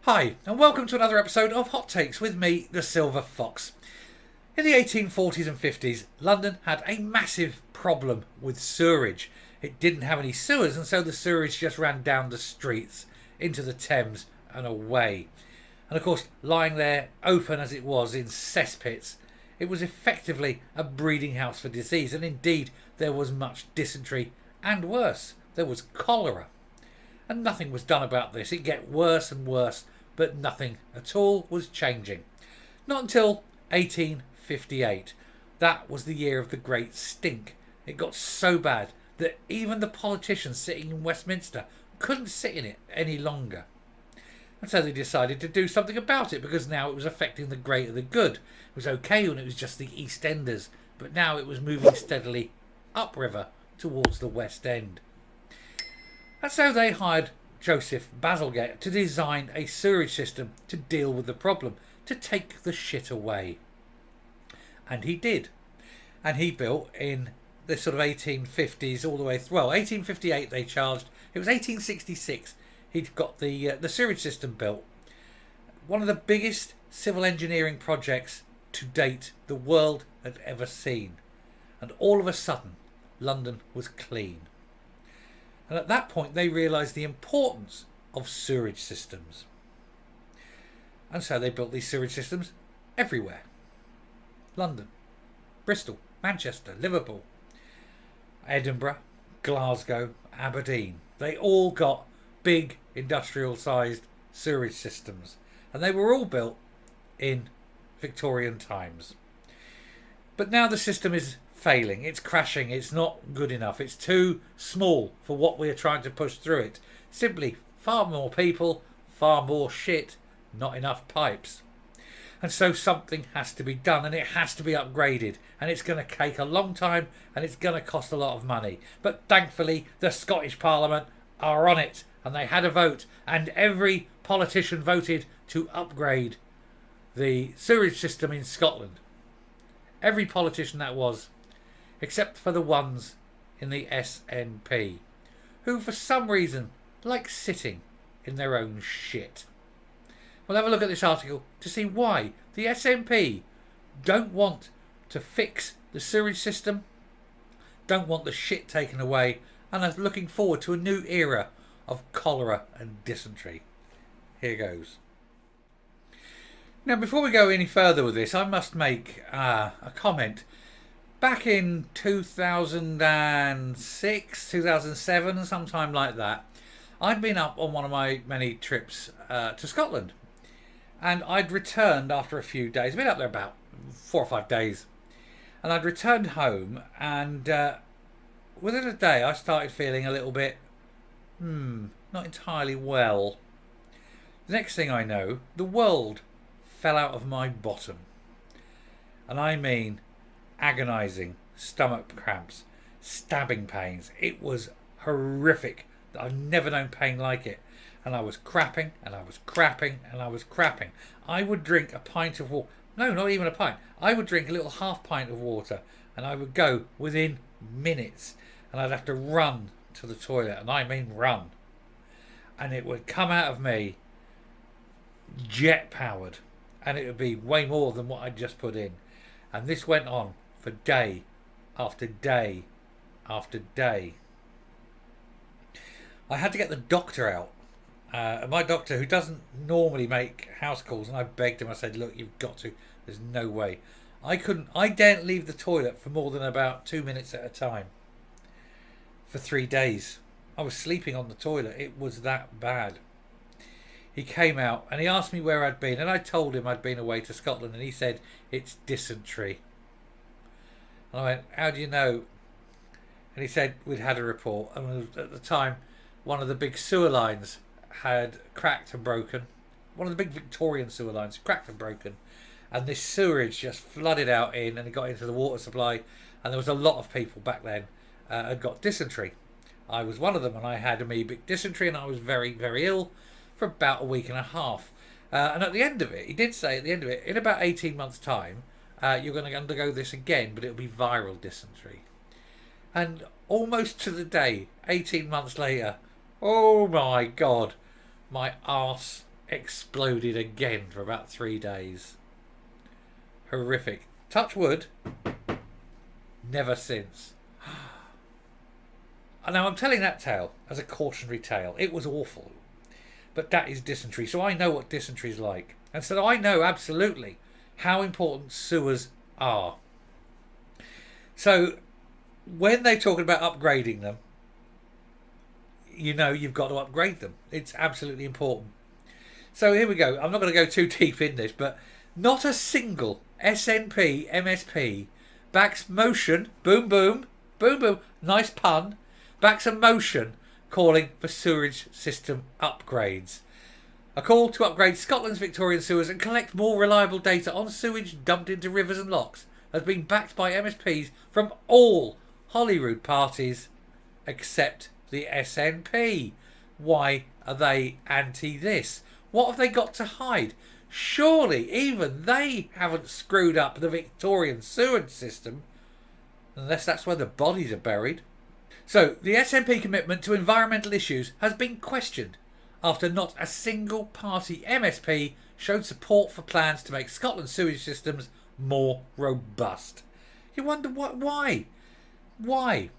Hi, and welcome to another episode of Hot Takes with me, the Silver Fox. In the 1840s and 50s, London had a massive problem with sewerage. It didn't have any sewers, and so the sewerage just ran down the streets, into the Thames and away. And of course, lying there, open as it was in cesspits, it was effectively a breeding house for disease, and indeed there was much dysentery, and worse, there was cholera. And nothing was done about this. It get worse and worse, but nothing at all was changing. Not until 1858. That was the year of the Great Stink. It got so bad that even the politicians sitting in Westminster couldn't sit in it any longer. And so they decided to do something about it, because now it was affecting the greater the good. It was okay when it was just the East Enders, but now it was moving steadily upriver towards the West End. And so they hired Joseph Bazalgette to design a sewerage system to deal with the problem, to take the shit away. And he did. And he built in the sort of 1850s all the way through. Well, 1858 they charged. It was 1866 he'd got the sewerage system built. One of the biggest civil engineering projects to date the world had ever seen. And all of a sudden, London was clean. And at that point, they realised the importance of sewerage systems. And so they built these sewerage systems everywhere. London, Bristol, Manchester, Liverpool, Edinburgh, Glasgow, Aberdeen. They all got big industrial-sized sewerage systems. And they were all built in Victorian times. But now the system is failing, it's crashing, it's not good enough, it's too small for what we're trying to push through it. Simply far more people, far more shit, not enough pipes. And so something has to be done, and it has to be upgraded, and it's going to take a long time, and it's going to cost a lot of money. But thankfully the Scottish Parliament are on it, and they had a vote, and every politician voted to upgrade the sewerage system in Scotland. Every politician that was, except for the ones in the SNP, who for some reason like sitting in their own shit. We'll have a look at this article to see why the SNP don't want to fix the sewerage system, don't want the shit taken away, and are looking forward to a new era of cholera and dysentery. Here goes. Now, before we go any further with this, I must make a comment. Back in 2006, 2007, sometime like that, I'd been up on one of my many trips to Scotland. And I'd returned after a few days. I'd been up there about 4 or 5 days. And I'd returned home, and within a day I started feeling a little bit, not entirely well. The next thing I know, the world fell out of my bottom. And I mean agonising stomach cramps, stabbing pains. It was horrific. I've never known pain like it. And I was crapping, and I was crapping, and I was crapping. I would drink a pint of water. No, not even a pint. I would drink a little half pint of water, and I would go within minutes. And I'd have to run to the toilet, and I mean run. And it would come out of me jet powered. And it would be way more than what I'd just put in. And this went on for day after day after day. I had to get the doctor out. My doctor, who doesn't normally make house calls, and I begged him, I said, look, you've got to. There's no way. I daren't leave the toilet for more than about 2 minutes at a time. For 3 days. I was sleeping on the toilet. It was that bad. He came out and he asked me where I'd been, and I told him I'd been away to Scotland, and he said, it's dysentery. And I went, how do you know? And he said we'd had a report, and at the time one of the big sewer lines had cracked and broken. One of the big Victorian sewer lines cracked and broken, and this sewerage just flooded out in, and it got into the water supply, and there was a lot of people back then had got dysentery. I was one of them, and I had amoebic dysentery, and I was very, very ill for about a week and a half. And at the end of it, he did say at the end of it, in about 18 months' time, you're going to undergo this again, but it'll be viral dysentery. And almost to the day, 18 months later, oh my God, my arse exploded again for about 3 days. Horrific. Touch wood. Never since. Now I'm telling that tale as a cautionary tale. It was awful. But that is dysentery. So I know what dysentery is like. And so I know absolutely how important sewers are. So when they're talking about upgrading them, you know you've got to upgrade them. It's absolutely important. So here we go. I'm not going to go too deep in this, but not a single SNP MSP backs motion, boom boom, boom boom, nice pun, backs a motion calling for sewerage system upgrades. A call to upgrade Scotland's Victorian sewers and collect more reliable data on sewage dumped into rivers and lochs has been backed by MSPs from all Holyrood parties except the SNP. Why are they anti this? What have they got to hide? Surely even they haven't screwed up the Victorian sewage system, unless that's where the bodies are buried. So the SNP commitment to environmental issues has been questioned after not a single party MSP showed support for plans to make Scotland's sewage systems more robust. You wonder why? Why?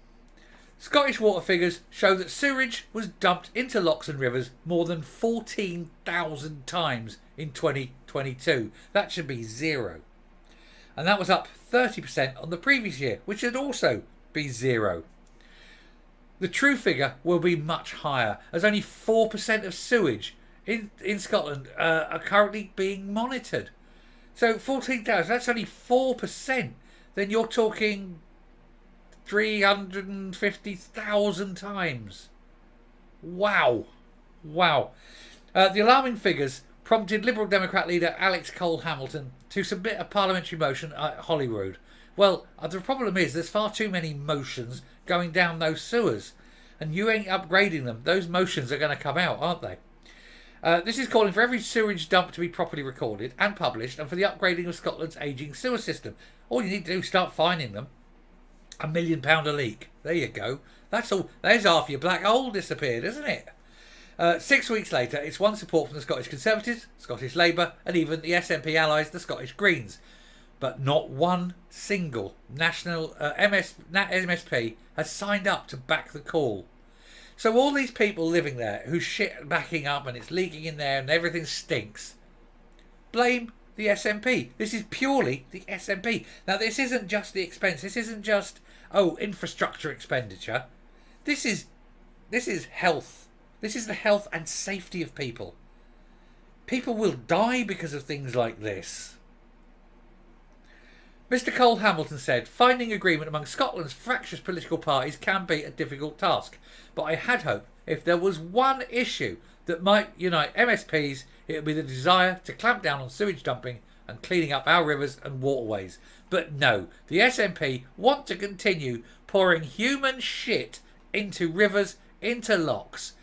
Scottish water figures show that sewage was dumped into lochs and rivers more than 14,000 times in 2022. That should be zero. And that was up 30% on the previous year, which should also be zero. The true figure will be much higher, as only 4% of sewage in Scotland are currently being monitored. So 14,000, that's only 4%. Then you're talking 350,000 times. Wow. Wow. The alarming figures prompted Liberal Democrat leader Alex Cole-Hamilton to submit a parliamentary motion at Holyrood. Well, the problem is there's far too many motions going down those sewers, and you ain't upgrading them. Those motions are going to come out, aren't they? This is calling for every sewage dump to be properly recorded and published, and for the upgrading of Scotland's ageing sewer system. All you need to do is start fining them. £1 million a leak. There you go. That's all. There's half your black hole disappeared, isn't it? 6 weeks later, it's won support from the Scottish Conservatives, Scottish Labour, and even the SNP allies, the Scottish Greens. But not one single national MSP has signed up to back the call. So all these people living there whose shit backing up and it's leaking in there and everything stinks, blame the SNP. This is purely the SNP. Now this isn't just the expense. This isn't just infrastructure expenditure. This is health. This is the health and safety of people. People will die because of things like this. Mr. Cole-Hamilton said, finding agreement among Scotland's fractious political parties can be a difficult task, but I had hoped if there was one issue that might unite MSPs, it would be the desire to clamp down on sewage dumping and cleaning up our rivers and waterways. But no, the SNP want to continue pouring human shit into rivers, into lochs.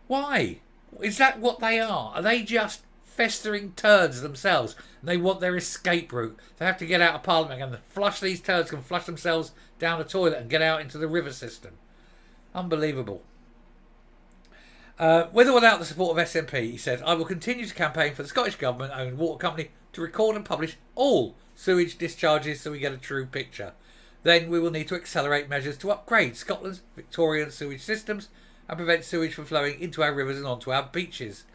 Why? Is that what they are? Are they just festering turds themselves? And they want their escape route. They have to get out of Parliament and flush these turds, can flush themselves down a toilet and get out into the river system. Unbelievable. With or without the support of SNP, he said, I will continue to campaign for the Scottish Government-owned water company to record and publish all sewage discharges so we get a true picture. Then we will need to accelerate measures to upgrade Scotland's Victorian sewage systems and prevent sewage from flowing into our rivers and onto our beaches.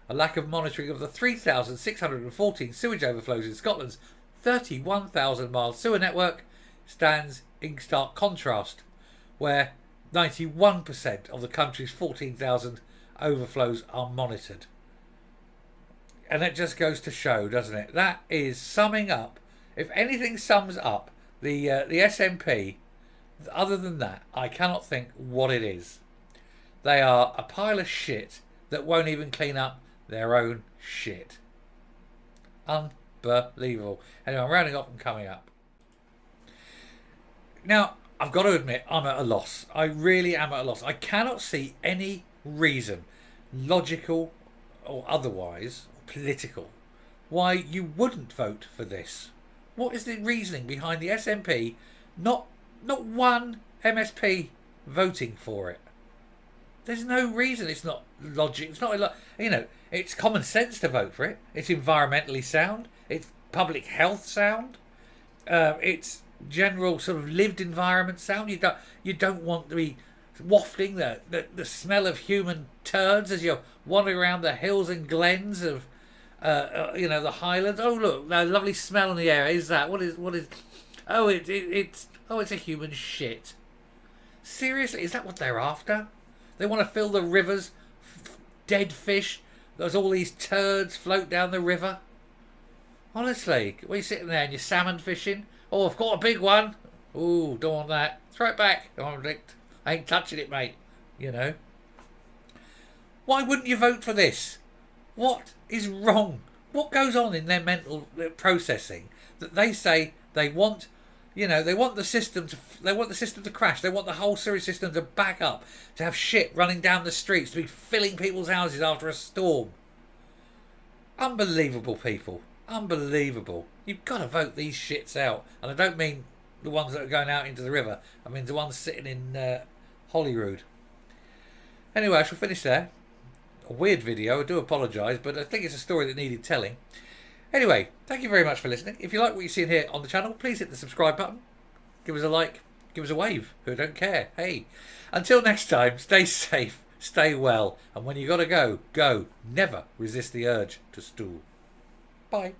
A lack of monitoring of the 3,614 sewage overflows in Scotland's 31,000-mile sewer network stands in stark contrast, where 91% of the country's 14,000 overflows are monitored. And it just goes to show, doesn't it? That is summing up. If anything sums up the SNP, other than that, I cannot think what it is. They are a pile of shit that won't even clean up their own shit. Unbelievable. Anyway, I'm rounding off and coming up. Now, I've got to admit, I'm at a loss. I really am at a loss. I cannot see any reason, logical or otherwise, or political, why you wouldn't vote for this. What is the reasoning behind the SNP not one MSP voting for it? There's no reason. It's not logic. It's not, it's common sense to vote for it. It's environmentally sound. It's public health sound. It's general sort of lived environment sound. You don't want to be wafting the smell of human turds as you're wandering around the hills and glens of the Highlands. Oh look, that lovely smell in the air. Is that what is? Oh, it's a human shit. Seriously, is that what they're after? They want to fill the rivers, dead fish. There's all these turds float down the river. Honestly, when you're sitting there and you're salmon fishing, oh, I've got a big one. Ooh, don't want that. Throw it back. I ain't touching it, mate. Why wouldn't you vote for this? What is wrong? What goes on in their mental processing that they say they want? They want the system to crash. They want the whole sewage system to back up, to have shit running down the streets, to be filling people's houses after a storm. Unbelievable, people. Unbelievable. You've got to vote these shits out. And I don't mean the ones that are going out into the river. I mean the ones sitting in Holyrood. Anyway, I shall finish there. A weird video, I do apologise, but I think it's a story that needed telling. Anyway, thank you very much for listening. If you like what you're seeing here on the channel, please hit the subscribe button. Give us a like. Give us a wave. Who don't care? Hey. Until next time, stay safe, stay well, and when you got to go, go. Never resist the urge to stool. Bye.